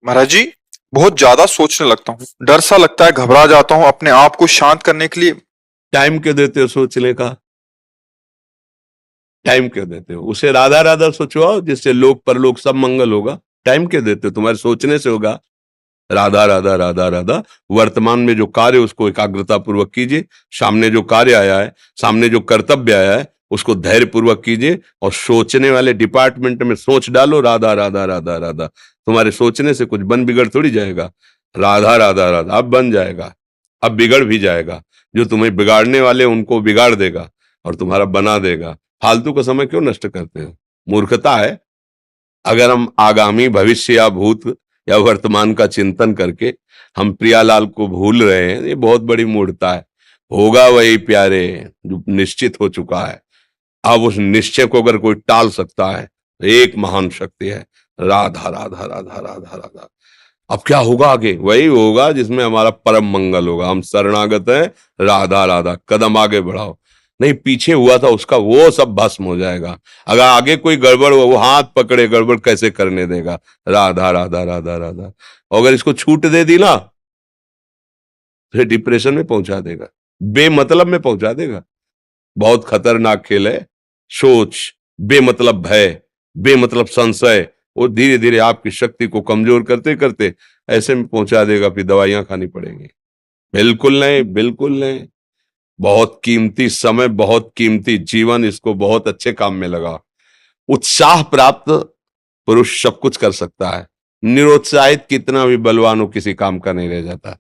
महाराज जी, बहुत ज्यादा सोचने लगता हूँ। डर सा लगता है, घबरा जाता हूँ। अपने आप को शांत करने के लिए टाइम क्यों देते हो सोचने का? टाइम क्यों देते हो? उसे राधा राधा सोचवाओ, जिससे लोक परलोक सब मंगल होगा। टाइम क्यों देते हो? तुम्हारे सोचने से होगा। राधा राधा राधा राधा। वर्तमान में जो कार्य उसको एकाग्रता पूर्वक कीजिए। सामने जो कार्य आया है, सामने जो कर्तव्य आया है, उसको धैर्य पूर्वक कीजिए। और सोचने वाले डिपार्टमेंट में सोच डालो राधा राधा राधा राधा। तुम्हारे सोचने से कुछ बन बिगड़ थोड़ी जाएगा। राधा राधा राधा अब बन जाएगा, अब बिगड़ भी जाएगा। जो तुम्हें बिगाड़ने वाले उनको बिगाड़ देगा और तुम्हारा बना देगा। फालतू का समय क्यों नष्ट करते हो? मूर्खता है। अगर हम आगामी भविष्य या भूत या वर्तमान का चिंतन करके हम प्रियालाल को भूल रहे हैं, ये बहुत बड़ी मूर्खता है। होगा वही प्यारे जो निश्चित हो चुका है। अब उस निश्चय को अगर कोई टाल सकता है तो एक महान शक्ति है, राधा राधा राधा राधा राधा। अब क्या होगा आगे? वही होगा जिसमें हमारा परम मंगल होगा। हम शरणागत हैं, राधा राधा। कदम आगे बढ़ाओ। नहीं, पीछे हुआ था उसका वो सब भस्म हो जाएगा। अगर आगे कोई गड़बड़ हो, वो हाथ पकड़े, गड़बड़ कैसे करने देगा? राधा राधा राधा राधा। और अगर इसको छूट दे दी ना, फिर डिप्रेशन में पहुंचा देगा, बेमतलब में पहुंचा देगा। बहुत खतरनाक खेल है। सोच, बेमतलब भय, बेमतलब संशय, वो धीरे धीरे आपकी शक्ति को कमजोर करते करते ऐसे में पहुंचा देगा, फिर दवाइयां खानी पड़ेंगी। बिल्कुल नहीं, बिल्कुल नहीं। बहुत कीमती समय, बहुत कीमती जीवन, इसको बहुत अच्छे काम में लगा। उत्साह प्राप्त पुरुष सब कुछ कर सकता है। निरुत्साहित कितना भी बलवान हो, किसी काम का नहीं रह जाता।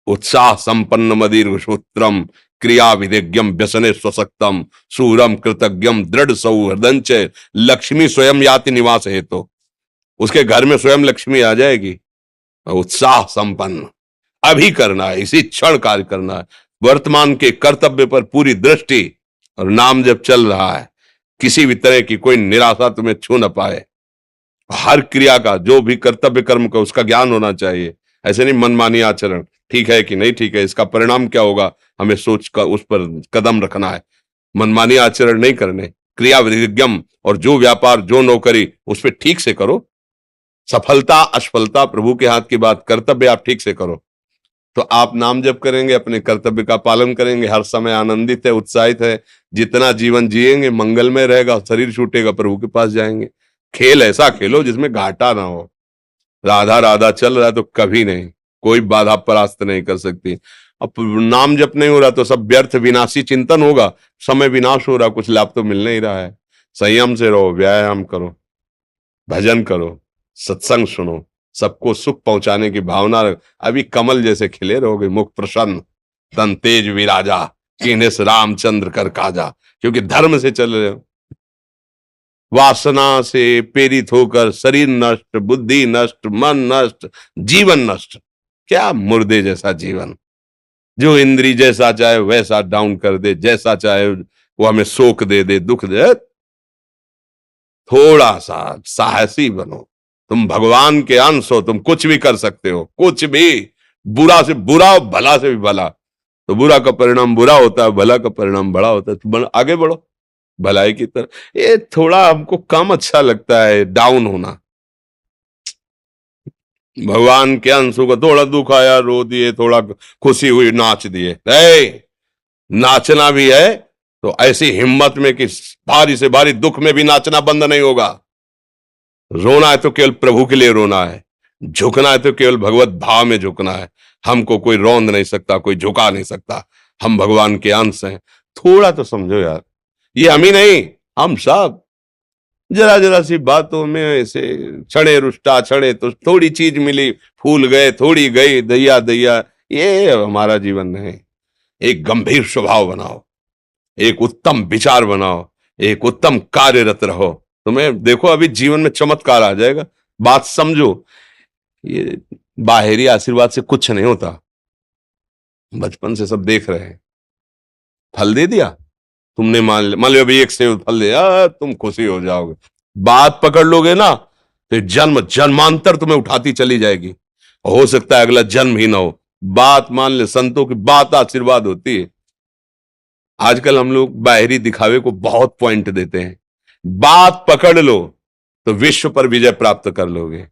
उत्साह संपन्न मदीर्घ सूत्रम, क्रिया विधिज्ञम व्यसने स्वसक्तम, सूरम कृतज्ञम दृढ़ सौहृदंच, लक्ष्मी स्वयं याति निवास हेतु। उसके घर में स्वयं लक्ष्मी आ जाएगी। उत्साह संपन्न अभी करना है, इसी क्षण कार्य करना है। वर्तमान के कर्तव्य पर पूरी दृष्टि, और नाम जब चल रहा है, किसी भी तरह की कोई निराशा तुम्हें छू न पाए। हर क्रिया का, जो भी कर्तव्य कर्म का, उसका ज्ञान होना चाहिए। ऐसे नहीं मनमानी आचरण, ठीक है कि नहीं ठीक है, इसका परिणाम क्या होगा, हमें सोच का उस पर कदम रखना है। मनमानी आचरण नहीं करने, क्रिया विधिज्ञम, और जो व्यापार जो नौकरी उस पर ठीक से करो। सफलता असफलता प्रभु के हाथ की बात, कर्तव्य आप ठीक से करो तो आप नाम जप करेंगे, अपने कर्तव्य का पालन करेंगे, हर समय आनंदित है, उत्साहित है। जितना जीवन जिएंगे मंगलमय रहेगा। शरीर छूटेगा, प्रभु के पास जाएंगे। खेल ऐसा खेलो जिसमें घाटा ना हो। राधा राधा चल रहा है तो कभी नहीं, कोई बाधा परास्त नहीं कर सकती। अब नाम जप नहीं हो रहा तो सब व्यर्थ विनाशी चिंतन होगा। समय विनाश हो रहा, कुछ लाभ तो मिल नहीं रहा है। संयम से रहो, व्यायाम करो, भजन करो, सत्संग सुनो, सबको सुख पहुंचाने की भावना रख। अभी कमल जैसे खिले रहोगे, मुख प्रसन्न, तन तेज विराजा, कीनेस रामचंद्र कर काजा। क्योंकि धर्म से चल रहे हो। वासना से प्रेरित होकर शरीर नष्ट, बुद्धि नष्ट, मन नष्ट, जीवन नष्ट। क्या मुर्दे जैसा जीवन, जो इंद्री जैसा चाहे वैसा डाउन कर दे, जैसा चाहे वो हमें शोक दे दे, दुख दे। थोड़ा सा साहसी बनो। तुम भगवान के अंश हो, तुम कुछ भी कर सकते हो, कुछ भी। बुरा से बुरा, भला से भी भला। तो बुरा का परिणाम बुरा होता है, भला का परिणाम बड़ा होता है। तो आगे बढ़ो भलाई की तरफ। ये थोड़ा हमको कम अच्छा लगता है डाउन होना। भगवान के अंश को थोड़ा दुख आया रो दिए, थोड़ा खुशी हुई नाच दिए। नाचना भी है तो ऐसी हिम्मत में कि भारी से भारी दुख में भी नाचना बंद नहीं होगा। रोना है तो केवल प्रभु के लिए रोना है, झुकना है तो केवल भगवत भाव में झुकना है। हमको कोई रौंद नहीं सकता, कोई झुका नहीं सकता। हम भगवान के अंश हैं। थोड़ा तो समझो यार, ये हम ही नहीं, हम सब जरा जरा सी बातों में ऐसे क्षणे रुष्टा क्षणे तो थोड़ी चीज मिली, फूल गए, थोड़ी गई, दैया दैया। ये हमारा जीवन नहीं। एक गंभीर स्वभाव बनाओ, एक उत्तम विचार बनाओ, एक उत्तम कार्यरत रहो। तुम्हें देखो अभी जीवन में चमत्कार आ जाएगा। बात समझो, ये बाहरी आशीर्वाद से कुछ नहीं होता। बचपन से सब देख रहे हैं। फल दे दिया तुमने, मान लो अभी एक सेब फल दिया, तुम खुशी हो जाओगे। बात पकड़ लोगे ना, तो जन्म जन्मांतर तुम्हें उठाती चली जाएगी। हो सकता है अगला जन्म ही ना हो। बात मान ले, संतों की बात आशीर्वाद होती है। आजकल हम लोग बाहरी दिखावे को बहुत पॉइंट देते हैं। बात पकड़ लो तो विश्व पर विजय प्राप्त कर लोगे।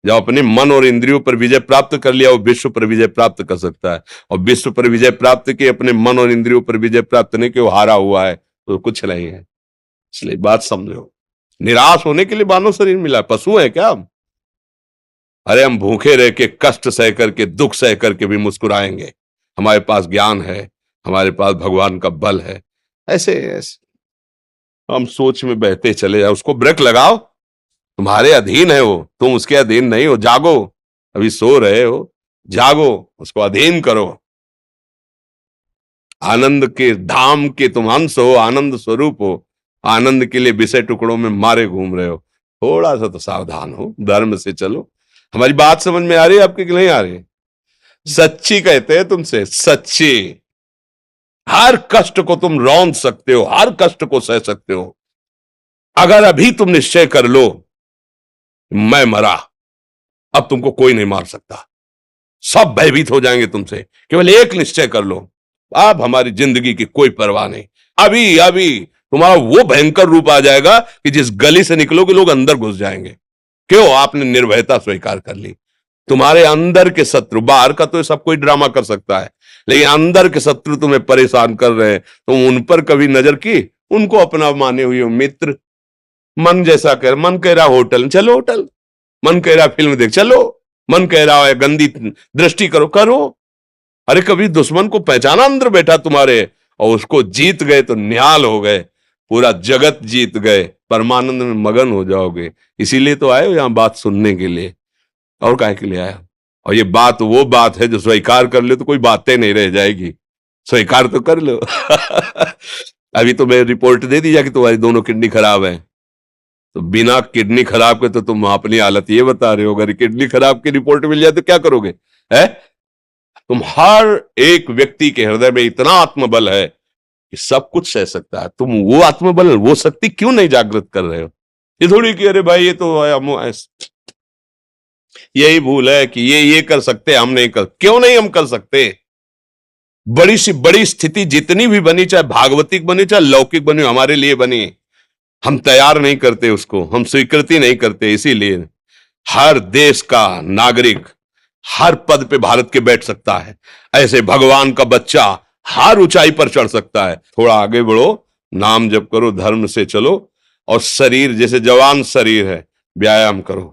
जब अपने मन और इंद्रियों पर विजय प्राप्त कर लिया, वो विश्व पर विजय प्राप्त कर सकता है। और विश्व पर विजय प्राप्त किए, अपने मन और इंद्रियों पर विजय प्राप्त नहीं कि वो हारा हुआ है तो कुछ नहीं है। इसलिए बात समझो, निराश होने के लिए मानव शरीर मिला, पशु है क्या हम? अरे हम भूखे रह के, कष्ट सह करके, दुख सह करके भी मुस्कुराएंगे। हमारे पास ज्ञान है, हमारे पास भगवान का बल है। ऐसे हम सोच में बहते चले जाओ, उसको ब्रेक लगाओ। तुम्हारे अधीन है वो, तुम उसके अधीन नहीं हो। जागो, अभी सो रहे हो, जागो, उसको अधीन करो। आनंद के धाम के तुम अंश हो, आनंद स्वरूप हो। आनंद के लिए विषय टुकड़ों में मारे घूम रहे हो। थोड़ा सा तो सावधान हो, धर्म से चलो। हमारी बात समझ में आ रही है आपकी कि नहीं आ रही? सच्ची कहते हैं तुमसे, सच्ची। हर कष्ट को तुम रौंद सकते हो, हर कष्ट को सह सकते हो, अगर अभी तुम निश्चय कर लो मैं मरा, अब तुमको कोई नहीं मार सकता। सब भयभीत हो जाएंगे तुमसे। केवल एक निश्चय कर लो, अब हमारी जिंदगी की कोई परवाह नहीं। अभी अभी तुम्हारा वो भयंकर रूप आ जाएगा कि जिस गली से निकलोगे लोग अंदर घुस जाएंगे। क्यों? आपने निर्भयता स्वीकार कर ली। तुम्हारे अंदर के शत्रु, बाहर का तो सब कोई ड्रामा कर सकता है, लेकिन अंदर के शत्रु तुम्हें परेशान कर रहे हैं, तुम उन पर कभी नजर की? उनको अपना माने हुए हो मित्र। मन जैसा कर, मन कह रहा होटल चलो होटल, मन कह रहा फिल्म देख चलो, मन कह रहा है गंदी दृष्टि करो करो। अरे कभी दुश्मन को पहचाना अंदर बैठा तुम्हारे, और उसको जीत गए तो निहाल हो गए, पूरा जगत जीत गए, परमानंद में मगन हो जाओगे। इसीलिए तो आए हो यहां बात सुनने के लिए, और काहे के लिए आया? और ये बात वो बात है जो स्वीकार कर ले तो कोई बातें नहीं रह जाएगी। स्वीकार तो कर लो। अभी तो मैं रिपोर्ट दे दी जाके तुम्हारी दोनों किडनी खराब है, तो बिना किडनी खराब के तो तुम अपनी हालत ये बता रहे हो। अगर किडनी खराब की रिपोर्ट मिल जाए तो क्या करोगे? है तुम हर एक व्यक्ति के हृदय में इतना आत्मबल है कि सब कुछ सह सकता है। तुम वो आत्मबल, वो शक्ति क्यों नहीं जागृत कर रहे हो? ये थोड़ी कि अरे भाई ये तो यही भूल है कि ये कर सकते, हम नहीं कर। क्यों नहीं हम कर सकते? बड़ी सी बड़ी स्थिति जितनी भी बनी, चाहे भागवतिक बनी चाहे लौकिक बनी, हमारे लिए बनी, हम तैयार नहीं करते उसको, हम स्वीकृति नहीं करते। इसीलिए हर देश का नागरिक हर पद पे भारत के बैठ सकता है, ऐसे भगवान का बच्चा हर ऊंचाई पर चढ़ सकता है। थोड़ा आगे बढ़ो, नाम जप करो, धर्म से चलो, और शरीर जैसे जवान शरीर है, व्यायाम करो,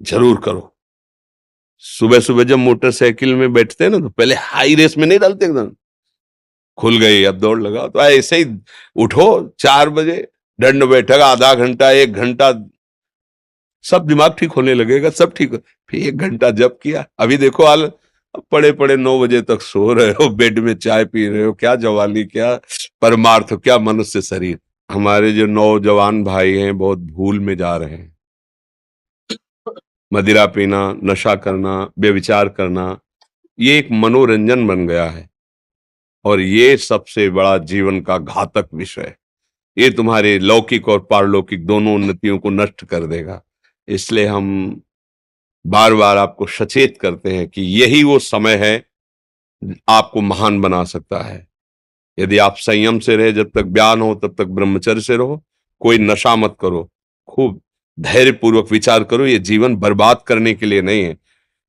जरूर करो। सुबह सुबह जब मोटरसाइकिल में बैठते हैं ना, तो पहले हाई रेस में नहीं डालते, एकदम खुल गई अब दौड़ लगाओ, तो ऐसे ही उठो 4 बजे, दंड बैठक आधा घंटा 1 घंटा, सब दिमाग ठीक होने लगेगा, सब ठीक हो। फिर 1 घंटा जब किया, अभी देखो हाल, पड़े पड़े 9 बजे तक सो रहे हो, बेड में चाय पी रहे हो। क्या जवानी, क्या परमार्थ, क्या मनुष्य शरीर। हमारे जो नौजवान भाई हैं बहुत भूल में जा रहे हैं। मदिरा पीना, नशा करना, व्यभिचार करना, ये एक मनोरंजन बन गया है, और ये सबसे बड़ा जीवन का घातक विषय है। ये तुम्हारे लौकिक और पारलौकिक दोनों उन्नतियों को नष्ट कर देगा। इसलिए हम बार बार आपको सचेत करते हैं कि यही वो समय है आपको महान बना सकता है। यदि आप संयम से रहे, जब तक ज्ञान हो तब तक ब्रह्मचर्य से रहो, कोई नशा मत करो, खूब धैर्य पूर्वक विचार करो। ये जीवन बर्बाद करने के लिए नहीं है,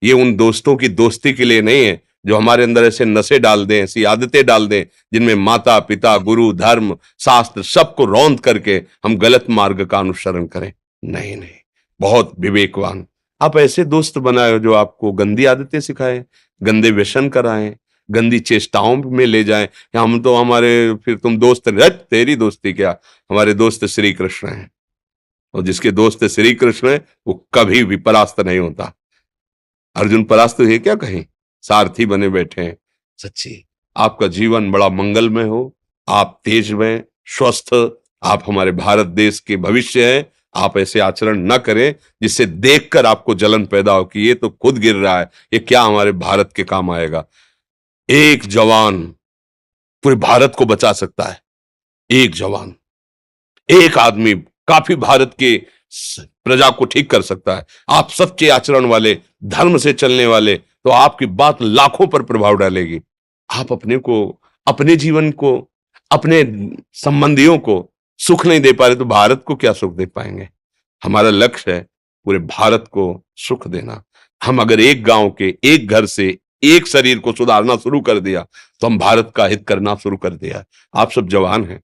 ये उन दोस्तों की दोस्ती के लिए नहीं है जो हमारे अंदर ऐसे नशे डाल दें, ऐसी आदतें डाल दें जिनमें माता पिता, गुरु, धर्म, शास्त्र सबको रौंद करके हम गलत मार्ग का अनुसरण करें। नहीं नहीं, बहुत विवेकवान। आप ऐसे दोस्त बनाए जो आपको गंदी आदतें सिखाएं, गंदे व्यसन कराएं, गंदी चेष्टाओं में ले जाएं। हम तो हमारे, फिर तुम दोस्त, तेरी दोस्ती क्या, हमारे दोस्त श्री कृष्ण हैं, और जिसके दोस्त श्री कृष्ण है वो कभी भी परास्त नहीं होता। अर्जुन परास्त है क्या कहीं? सारथी बने बैठे हैं। सच्ची आपका जीवन बड़ा मंगलमय हो, आप तेज में स्वस्थ, आप हमारे भारत देश के भविष्य हैं। आप ऐसे आचरण न करें जिससे देखकर आपको जलन पैदा हो कि ये तो खुद गिर रहा है, ये क्या हमारे भारत के काम आएगा। एक जवान पूरे भारत को बचा सकता है, एक जवान, एक आदमी काफी भारत के प्रजा को ठीक कर सकता है। आप सच्चे आचरण वाले, धर्म से चलने वाले, तो आपकी बात लाखों पर प्रभाव डालेगी। आप अपने को, अपने जीवन को, अपने संबंधियों को सुख नहीं दे पा रहे तो भारत को क्या सुख दे पाएंगे? हमारा लक्ष्य है पूरे भारत को सुख देना। हम अगर एक गांव के एक घर से एक शरीर को सुधारना शुरू कर दिया तो हम भारत का हित करना शुरू कर दिया। आप सब जवान हैं,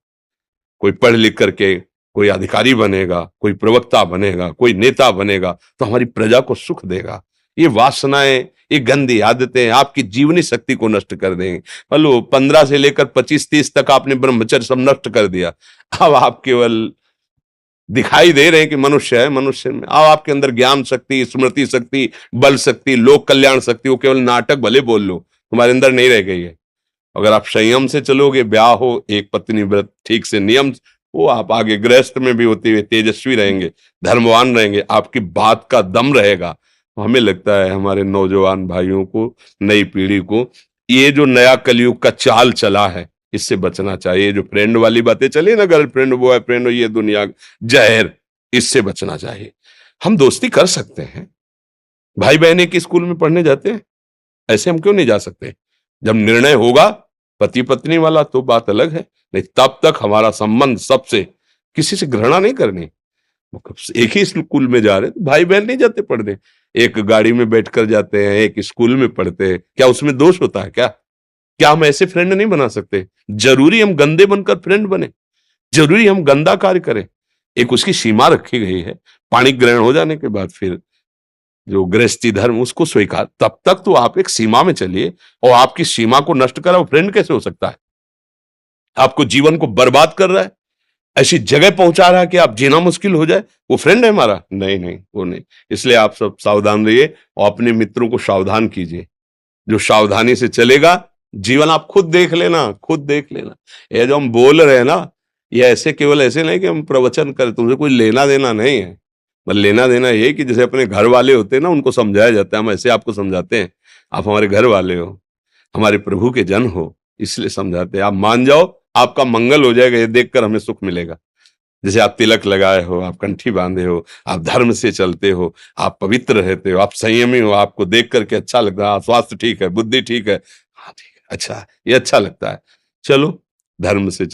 कोई पढ़ लिख करके कोई अधिकारी बनेगा, कोई प्रवक्ता बनेगा, कोई नेता बनेगा तो हमारी प्रजा को सुख देगा। ये वासनाएं, ये गंदी आदतें आपकी जीवनी शक्ति को नष्ट कर देंगे। मान लो 15 से लेकर 25-30 तक आपने ब्रह्मचर्य सब नष्ट कर दिया, अब आप केवल दिखाई दे रहे हैं कि मनुष्य है, मनुष्य में अब आपके अंदर ज्ञान शक्ति, स्मृति शक्ति, बल शक्ति, लोक कल्याण शक्ति, वो केवल नाटक भले बोल लो, तुम्हारे अंदर नहीं रह गई है। अगर आप संयम से चलोगे, ब्याह हो, एक पत्नी व्रत ठीक से नियम, वो आप आगे गृहस्थ में भी होते हुए तेजस्वी रहेंगे, धर्मवान रहेंगे, आपकी बात का दम रहेगा। हमें लगता है हमारे नौजवान भाइयों को, नई पीढ़ी को, ये जो नया कलयुग का चाल चला है इससे बचना चाहिए। जो फ्रेंड वाली बातें चली ना, गर्लफ्रेंड, बॉयफ्रेंड, ये दुनिया जहर, इससे बचना चाहिए। हम दोस्ती कर सकते हैं, भाई बहन एक स्कूल में पढ़ने जाते हैं, ऐसे हम क्यों नहीं जा सकते? जब निर्णय होगा पति पत्नी वाला तो बात अलग है, नहीं तब तक हमारा संबंध सबसे, किसी से घृणा नहीं करनी। एक ही स्कूल में जा रहे तो भाई बहन नहीं जाते पढ़ने, एक गाड़ी में बैठकर जाते हैं, एक स्कूल में पढ़ते हैं, क्या उसमें दोष होता है? क्या हम ऐसे फ्रेंड नहीं बना सकते? जरूरी हम गंदे बनकर फ्रेंड बने? जरूरी हम गंदा कार्य करें? एक उसकी सीमा रखी गई है। पाणी ग्रहण हो जाने के बाद फिर जो गृहस्थी धर्म उसको स्वीकार, तब तक तो आप एक सीमा में चलिए, और आपकी सीमा को नष्ट करा वो फ्रेंड कैसे हो सकता है? आपको जीवन को बर्बाद कर रहा है, ऐसी जगह पहुंचा रहा है कि आप जीना मुश्किल हो जाए, वो फ्रेंड है हमारा? नहीं नहीं, वो नहीं। इसलिए आप सब सावधान रहिए और अपने मित्रों को सावधान कीजिए। जो सावधानी से चलेगा, जीवन आप खुद देख लेना, खुद देख लेना। ये जो हम बोल रहे हैं ना, ये ऐसे केवल ऐसे नहीं कि हम प्रवचन करें, तुमसे कोई लेना देना नहीं है। मतलब लेना देना ये कि जैसे अपने घर वाले होते हैं ना, उनको समझाया जाता है, हम ऐसे आपको समझाते हैं, आप हमारे घर वाले हो, हमारे प्रभु के जन हो, इसलिए समझाते हैं। आप मान जाओ, आपका मंगल हो जाएगा, ये देखकर हमें सुख मिलेगा। जैसे आप तिलक लगाए हो, आप कंठी बांधे हो, आप धर्म से चलते हो, आप पवित्र रहते हो, आप संयमी हो, आपको देख करके अच्छा लगता है, स्वास्थ्य ठीक है, बुद्धि ठीक है, हाँ ठीक है, अच्छा, ये अच्छा लगता है, चलो धर्म से